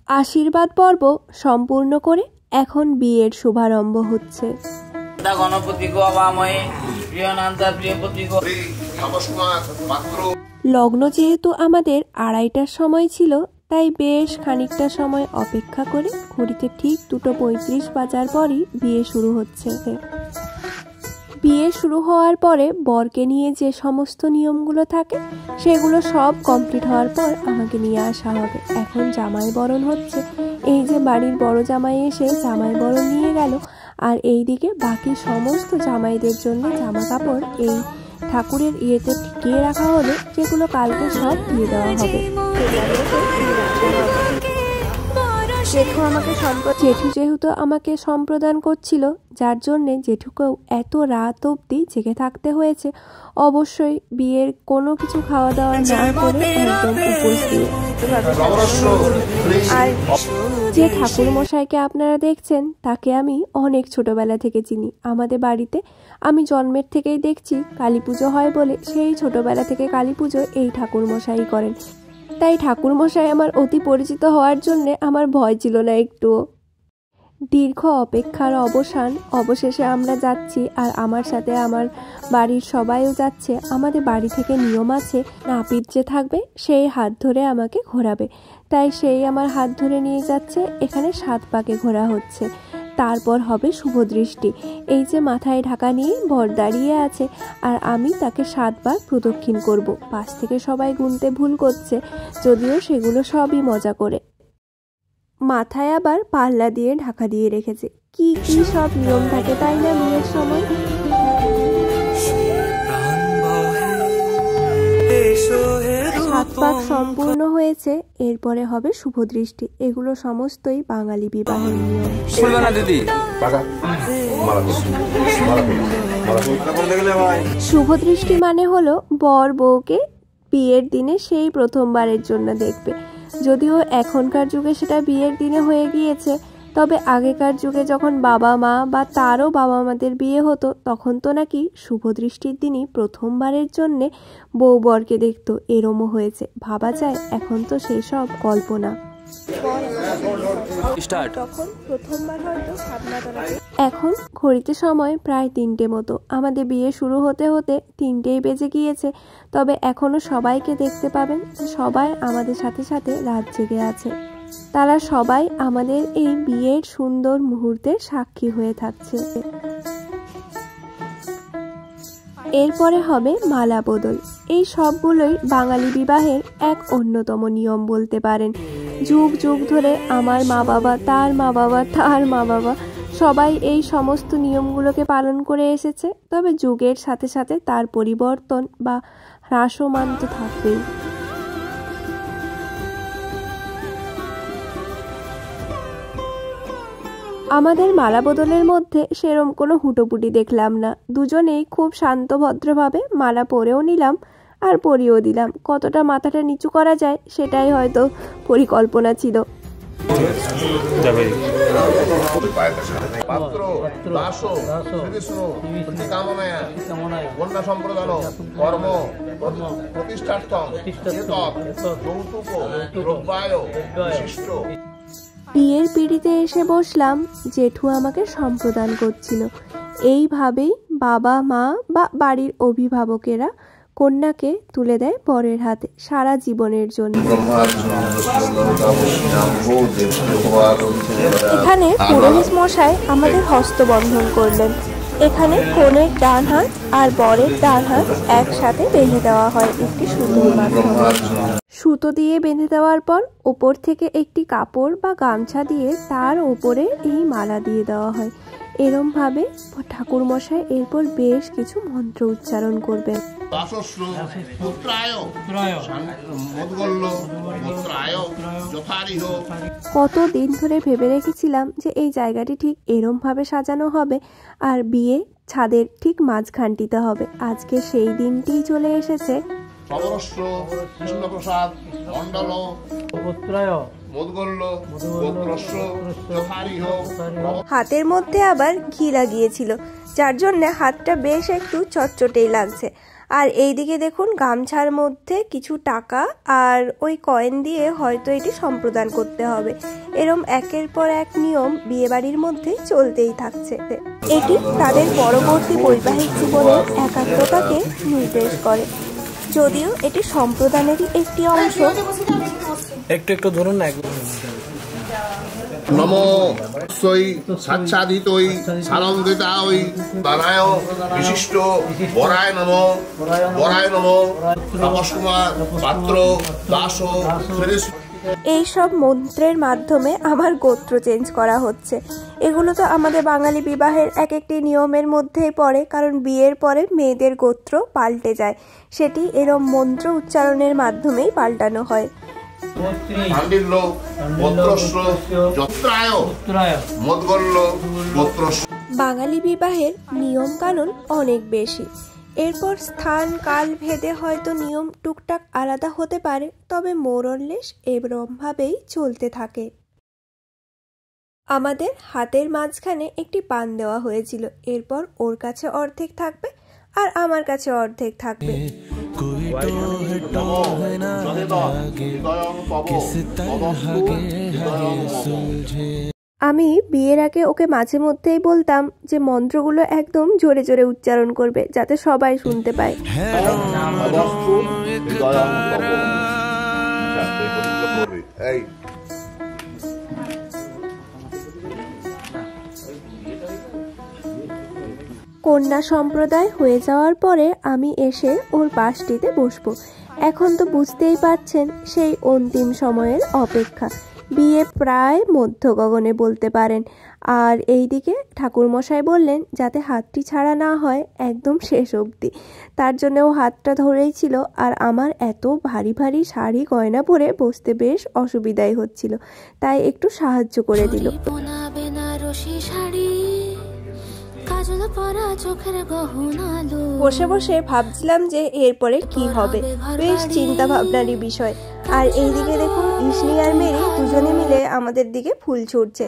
আশীর্বাদ পর্ব সম্পূর্ণ করে এখন বিয়ের শুভারম্ভ হচ্ছে। লগ্ন যেহেতু আমাদের 2:30টার সময় ছিল, তাই বেশ খানিকটা সময় অপেক্ষা করে ঘড়িতে ঠিক 2:35 বাজার পরই বিয়ে শুরু হচ্ছে। বিয়ে শুরু হওয়ার পরে বরকে নিয়ে যে সমস্ত নিয়মগুলো থাকে সেগুলো সব কমপ্লিট হওয়ার পর আমাকে নিয়ে আসা হবে। এখন জামাই বরণ হচ্ছে। এই যে বাড়ির বড় জামাই এসে জামাই বরণ নিয়ে গেল, আর এই দিকে বাকি সমস্ত জামাইদের জন্য জামা কাপড় এই ঠাকুরের ইয়েতে টিকিয়ে রাখা হলো, যেগুলো কালকে সব দিয়ে দেওয়া হবে। জেঠু যেহেতু আমাকে সম্প্রদান করছিল, যার জন্যে জেঠুকেও এত রাত অবধি জেগে থাকতে হয়েছে। অবশ্যই বিয়ের কোনো কিছু খাওয়া দাওয়া না করে একদম উপোস দিয়ে। আর যে ঠাকুর মশাইকে আপনারা দেখছেন তাকে আমি অনেক ছোটবেলা থেকে চিনি। আমাদের বাড়িতে আমি জন্মের থেকেই দেখছি কালী পুজো হয় বলে সেই ছোটবেলা থেকে কালী পুজো এই ঠাকুর মশাই করেন। তাই ঠাকুর মশাই আমার অতি পরিচিত হওয়ার জন্যে আমার ভয় ছিল না একটুও। দীর্ঘ অপেক্ষার অবসান, অবশেষে আমরা যাচ্ছি, আর আমার সাথে আমার বাড়ির সবাইও যাচ্ছে। আমাদের বাড়ি থেকে নিয়ম আছে, নাপিত যে থাকবে সেই হাত ধরে আমাকে ঘোরাবে, তাই সেই আমার হাত ধরে নিয়ে যাচ্ছে। এখানে 7 পাকে ঘোরা হচ্ছে। তারপর হবে শুভদৃষ্টি। এই যে মাথায় ঢাকা নিয়ে বর দাঁড়িয়ে আছে, আর আমি তাকে 7 বার প্রদক্ষিণ করব। পাশ থেকে সবাই গুনতে ভুল করছে, যদিও সেগুলো সবই মজা করে। মাথায় আবার পাল্লা দিয়ে ঢাকা দিয়ে রেখেছে। কি কি সব নিয়ম থাকে তাই না বিয়ের সময়। 7 পাক সম্পূর্ণ হয়েছে, এরপরে হবে শুভদৃষ্টি। এগুলো সমস্তই বাঙালি বিবাহের নিয়ম। শুভদৃষ্টি মানে হলো বর বউকে বিয়ের দিনে সেই প্রথমবারের জন্য দেখবে। যদিও এখনকার যুগে সেটা বিয়ের দিনে হয়ে গিয়েছে, তবে আগেকার যুগে যখন বাবা মা বা তারও বাবা মাদের বিয়ে হতো, তখন তো নাকি শুভদৃষ্টির দিনই প্রথমবারের জন্যে বউ বরকে দেখতো। এরমও হয়েছে। ভাবা যায় এখন তো সেই সব কল্পনা। এখন ঘড়িতে সময় প্রায় 3টে মতো। আমাদের বিয়ে শুরু হতে হতে 3টেই বেজে গিয়েছে। তবে এখনো সবাইকে দেখতে পাবেন, সবাই আমাদের সাথে সাথে রাত জেগে আছে। তারা সবাই আমাদের এই বিয়ের সুন্দর মুহূর্তের সাক্ষী হয়ে থাকছে। এরপরে হবে মালা বদল। এই সবগুলোই বাঙালি বিবাহের এক অন্যতম নিয়ম বলতে পারেন। যুগ যুগ ধরে আমার মা বাবা, তার মা বাবা, তার মা বাবা সবাই এই সমস্ত নিয়মগুলোকে পালন করে এসেছে। তবে যুগের সাথে সাথে তার পরিবর্তন বা হ্রাসমান তো থাকবেই। আমাদের মালা বদলের মধ্যে সেরম কোনো হুটোপুটি দেখলাম না। দুজনেই খুব শান্ত ভদ্রভাবে মালা পরেও নিলাম আর পরিয়েও দিলাম। কতটা মাথাটা নিচু করা যায় সেটাই হয়তো পরিকল্পনা ছিল। বিয়ের পিঁড়িতে এসে বসলাম। জেঠু আমাকে সম্প্রদান করছিল। এইভাবেই বাবা মা বা বাড়ির অভিভাবকেরা কন্যাকে তুলে দেয় বরের হাতে সারা জীবনের জন্য। এখানে পুরোহিত মশাই আমাদের হস্তবন্ধন করলেন। এখানে কনের ডান হাত আর বরের ডান হাত একসাথে বেঁধে দেওয়া হয় একটি সুতোর মাধ্যমে। সুতো দিয়ে বেঁধে দেওয়ার পর ওপর থেকে একটি কাপড় বা গামছা দিয়ে তার ওপরে এই মালা দিয়ে দেওয়া হয়। এরম ভাবে ঠাকুর মশাই এরপর বেশ কিছু মন্ত্র উচ্চারণ করবেন। কত দিন ধরে ভেবে রেখেছিলাম যে এই জায়গাটি ঠিক এরম ভাবে সাজানো হবে, আর বিয়ে ছাদের ঠিক মাঝখানটিতে হবে। আজকে সেই দিনটিই চলে এসেছে। হাতের মধ্যে আবার ঘি লাগিয়েছিল, যার জন্য হাতটা বেশ একটু চটচটেই লাগছে। আর এইদিকে দেখুন গামছার মধ্যে কিছু টাকা আর ওই কয়েন দিয়ে হয়তো এটি সম্প্রদান করতে হবে। এরম একের পর এক নিয়ম বিয়েবাড়ির মধ্যে চলতেই থাকছে। এটি তাদের পরবর্তী বৈবাহিক জীবনের একাত্মতাকে নির্দেশ করে। যদিও এটি সম্প্রদানেরই একটি অংশ। একটু ধরুন না। নমো সই সাচ্ছাদিতই সানন্দিতাই দানায় বিশিষ্ট বরায় নমো বরায় নমো নমস্কুমার পাত্র দাস। এই সব মন্ত্রের মাধ্যমে আমার গোত্র চেঞ্জ করা হচ্ছে। এগুলো তো আমাদের বাঙালি বিবাহের এক একটি নিয়মের মধ্যেই পড়ে, কারণ বিয়ের পরে মেয়েদের গোত্র পাল্টে যায়। সেটি এরম মন্ত্র উচ্চারণের মাধ্যমেই পাল্টানো হয়। বাঙালি বিবাহের নিয়ম কানুন অনেক বেশি। এরপর স্থান কাল ভেদে হয়তো নিয়ম টুকটাক আলাদা হতে পারে, তবে মোরলেস এরকম ভাবেই চলতে থাকে। আমাদের হাতের মাঝখানে একটি পান দেওয়া হয়েছিল। এরপর ওর কাছে অর্ধেক থাকবে আর আমার কাছে অর্ধেক থাকবে। আমি বিয়ের আগে ওকে মাঝে মধ্যেই বলতাম যে মন্ত্রগুলো একদম জোরে জোরে উচ্চারণ করবে, যাতে সবাই শুনতে পায়। কন্যা সম্প্রদায় হয়ে যাওয়ার পরে আমি এসে ওর পাশটিতে বসবো। এখন তো বুঝতেই পারছেন সেই অন্তিম সময়ের অপেক্ষা। বিয়ে প্রায় মধ্য গগনে বলতে পারেন। আর এইদিকে ঠাকুরমশাই বললেন যাতে হাতটি ছাড়া না হয় একদম শেষ অবধি। তার জন্য ও হাতটা ধরেই ছিল। আর আমার এত ভারী ভারী শাড়ি গয়না পরে বসতে বেশ অসুবিধাই হচ্ছিল, তাই একটু সাহায্য করে দিল। বসে বসে ভাবছিলাম যে এরপরে কি হবে, বেশ চিন্তা ভাবনারই বিষয়। আর এইদিকে দেখুন ইসলি আর মেরি দুজনে মিলে আমাদের দিকে ফুল ছুটছে।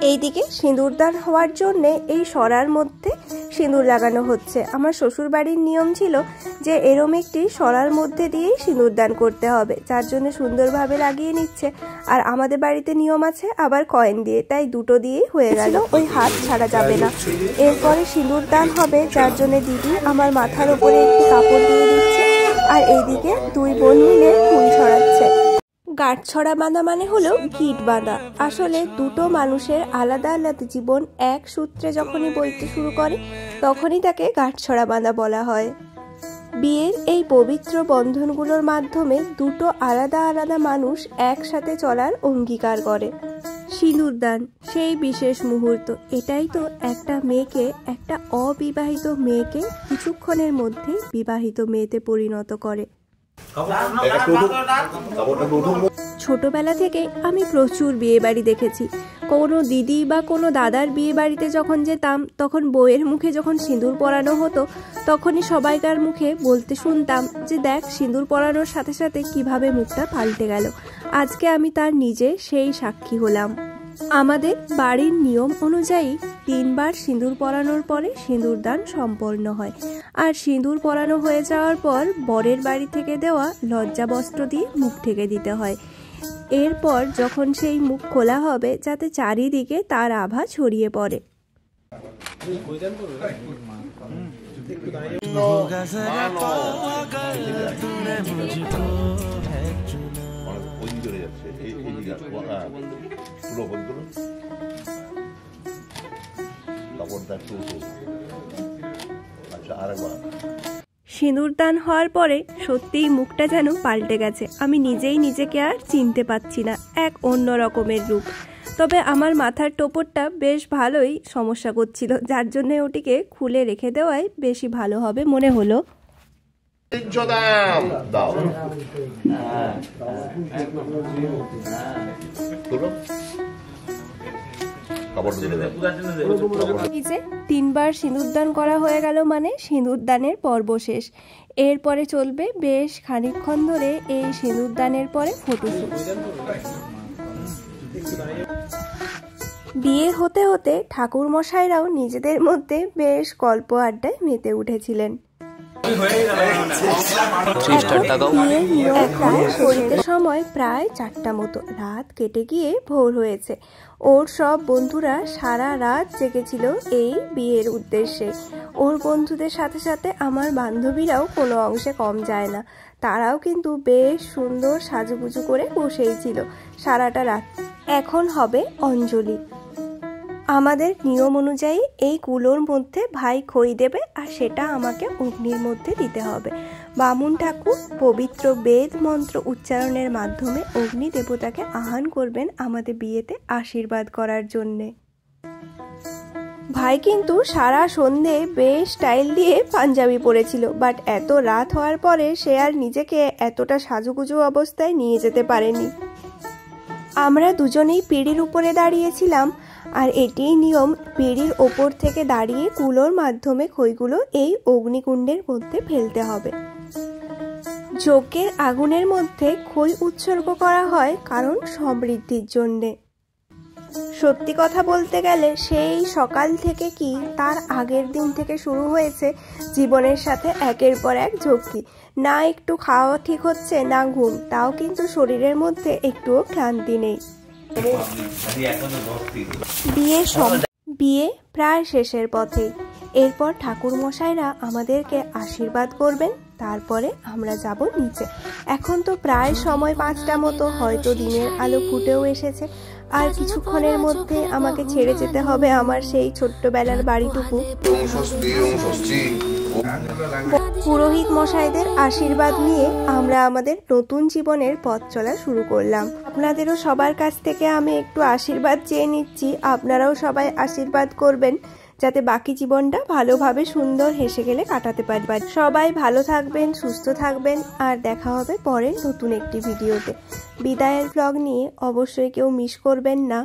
এইদিকে সিঁদুরদান হওয়ার জন্য এই সরার মধ্যে সিঁদুর লাগানো হচ্ছে। আমার শ্বশুর বাড়ির নিয়ম ছিল যে এরম একটি সরার মধ্যে দিয়েই সিঁদুরদান করতে হবে, যার জন্য সুন্দরভাবে লাগিয়ে নিচ্ছে। আর আমাদের বাড়িতে নিয়ম আছে আবার কয়েন দিয়ে, তাই দুটো দিয়েই হয়ে গেল, ওই হাত ছাড়া যাবে না। এরপরে সিঁদুরদান হবে, যার জন্য দিদি আমার মাথার উপরে একটি কাপড় দিয়ে দিচ্ছে আর এইদিকে দুই বোন মিলে ফুল ছড়াচ্ছে। গাঁটছড়া বাঁধা মানে হলো গিট বাঁধা। আসলে দুটো মানুষের আলাদা আলাদা জীবন এক সূত্রে যখনই বইতে শুরু করে তখনই তাকে গাঁটছড়া বাঁধা বলা হয়। বিয়ের এই পবিত্র বন্ধনগুলোর মাধ্যমে দুটো আলাদা আলাদা মানুষ একসাথে চলার অঙ্গীকার করে। সিঁদুরদান সেই বিশেষ মুহূর্ত, এটাই তো একটা মেয়েকে, একটা অবিবাহিত মেয়েকে কিছুক্ষণের মধ্যে বিবাহিত মেয়েতে পরিণত করে। ছোটবেলা থেকে আমি প্রচুর বিয়ে বাড়ি দেখেছি। কোনো দিদি বা কোনো দাদার বিয়ে বাড়িতে যখন যেতাম, তখন বউয়ের মুখে যখন সিঁদুর পরানো হতো, তখনই সবাইকার মুখে বলতে শুনতাম যে দেখ সিঁদুর পরানোর সাথে সাথে কিভাবে মুখটা পাল্টে গেল। আজকে আমি তার নিজে সেই সাক্ষী হলাম। আমাদের বাড়ির নিয়ম অনুযায়ী 3 বার সিঁদুর পরানোর পরে সিঁদুরদান সম্পন্ন হয়। আর সিঁদুর পরানো হয়ে যাওয়ার পর বরের বাড়ি থেকে দেওয়া লজ্জা বস্ত্র দিয়ে মুখ ঢেকে দিতে হয়। এরপর যখন সেই মুখ খোলা হবে, যাতে চারিদিকে তার আভা ছড়িয়ে পড়ে। সিঁদুরদান হওয়ার পরে সত্যিই মুখটা যেন পাল্টে গেছে। আমি নিজেই নিজেকে আর চিনতে পারছি না, এক অন্য রকমের রূপ। তবে আমার মাথার টোপরটা বেশ ভালোই সমস্যা করছিল, যার জন্য ওটিকে খুলে রেখে দেওয়াই বেশি ভালো হবে মনে হলো। নিচে 3 বার সিঁদুরদান করা হয়ে গেল মানে সিঁদুরদানের পর্ব শেষ। এরপরে চলবে বেশ খানিকক্ষণ ধরে এই সিঁদুরদানের পরে ফটোশুট। বিয়ে হতে হতে ঠাকুর মশাইরাও নিজেদের মধ্যে বেশ গল্প আড্ডায় মেতে উঠেছিলেন। সময় প্রায় 4টা মতো, রাত কেটে গিয়ে ভোর হয়েছে। ওর সব বন্ধুরা সারা রাত জেগেছিল এই বিয়ের উদ্দেশ্যে। ওর বন্ধুদের সাথে সাথে আমার বান্ধবীরাও কোনো অংশে কম যায় না, তারাও কিন্তু বেশ সুন্দর সাজুগুজু করে বসেই ছিল সারাটা রাত। এখন হবে অঞ্জলি। আমাদের নিয়ম অনুযায়ী এই কুলোর মধ্যে ভাই খই দেবে, আর সেটা আমাকে অগ্নির মধ্যে দিতে হবে। বামুন ঠাকুর পবিত্র বেদ মন্ত্র উচ্চারণের মাধ্যমে অগ্নি দেবতাকে আহ্বান করবেন আমাদের বিয়েতে আশীর্বাদ করার জন্যে। ভাই কিন্তু সারা সন্ধে বেশ স্টাইল দিয়ে পাঞ্জাবি পরেছিল, বাট এত রাত হওয়ার পরে সে আর নিজেকে এতটা সাজুগুজু অবস্থায় নিয়ে যেতে পারেনি। আমরা দুজনেই পিঁড়ির উপরে দাঁড়িয়েছিলাম, আর এটিই নিয়ম, পিঁড়ির ওপর থেকে দাঁড়িয়ে কুলোর মাধ্যমে খইগুলো এই অগ্নিকুণ্ডের মধ্যে ফেলতে হবে। যজ্ঞের আগুনের মধ্যে খই উৎসর্গ করা হয় কারণ সমৃদ্ধির জন্যে। সত্যি কথা বলতে গেলে সেই সকাল থেকে কি তার আগের দিন থেকে শুরু হয়েছে জীবনের সাথে একের পর এক ঝক্কি। না একটু খাওয়া ঠিক হচ্ছে, না ঘুম, তাও কিন্তু শরীরের মধ্যে একটুও ক্লান্তি নেই। বিয়ে প্রায় শেষের পথে। এরপর ঠাকুর মশাইরা আমাদেরকে আশীর্বাদ করবেন, তারপরে আমরা যাব নিচে। এখন তো প্রায় সময় 5টা মতো, হয়তো দিনের আলো ফুটেও এসেছে। আর কিছুক্ষণের মধ্যে আমাকে ছেড়ে যেতে হবে আমার সেই ছোট্টবেলার বাড়িটুকু। পুরোহিত মশাইদের আশীর্বাদ নিয়ে আমরা আমাদের নতুন জীবনের পথ চলা শুরু করলাম। আপনাদেরও সবার কাছ থেকে আমি একটু আশীর্বাদ চেয়ে নিচ্ছি, আপনারাও সবাই আশীর্বাদ করবেন যাতে বাকি জীবনটা ভালোভাবে সুন্দর হেসে গেলে কাটাতে পারবেন। সবাই ভালো থাকবেন, সুস্থ থাকবেন, আর দেখা হবে পরের নতুন একটি ভিডিওতে। বিদায়ের ব্লগ নিয়ে অবশ্যই কেউ মিস করবেন না।